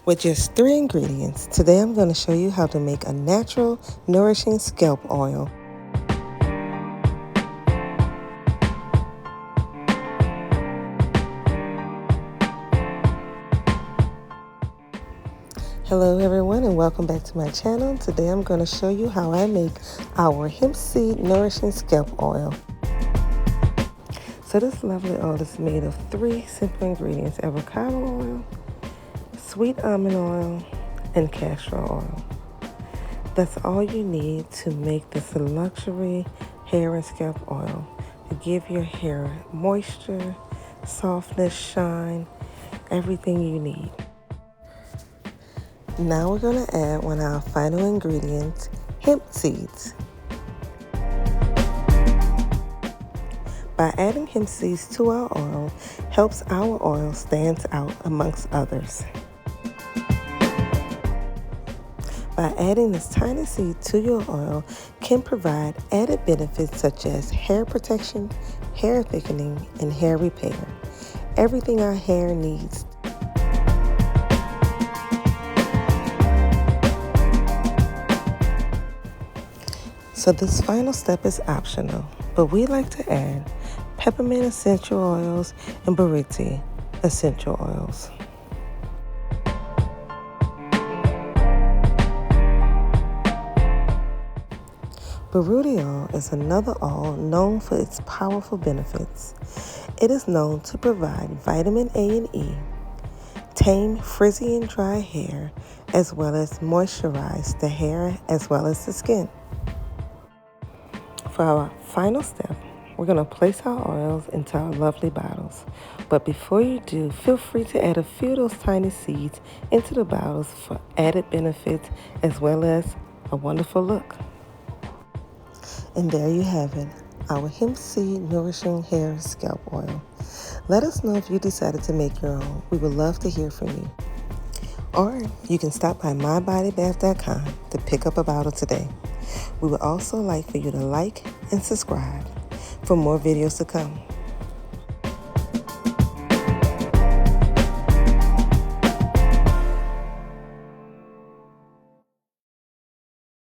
With just 3 ingredients, today I'm going to show you how to make a natural, nourishing scalp oil. Hello everyone and welcome back to my channel. Today I'm going to show you how I make our hemp seed nourishing scalp oil. So this lovely oil is made of 3 simple ingredients: avocado oil, sweet almond oil, and castor oil. That's all you need to make this luxury hair and scalp oil to give your hair moisture, softness, shine, everything you need. Now we're going to add one of our final ingredients, hemp seeds. By adding hemp seeds to our oil helps our oil stand out amongst others. By adding this tiny seed to your oil can provide added benefits such as hair protection, hair thickening, and hair repair. Everything our hair needs. So this final step is optional, but we like to add peppermint essential oils and Buriti essential oils. Buriti oil is another oil known for its powerful benefits. It is known to provide vitamin A and E, tame frizzy and dry hair, as well as moisturize the hair as well as the skin. For our final step, we're going to place our oils into our lovely bottles. But before you do, feel free to add a few of those tiny seeds into the bottles for added benefits as well as a wonderful look. And there you have it, our hemp seed nourishing hair scalp oil. Let us know if you decided to make your own. We would love to hear from you. Or you can stop by mybodybath.com to pick up a bottle today. We would also like for you to like and subscribe for more videos to come.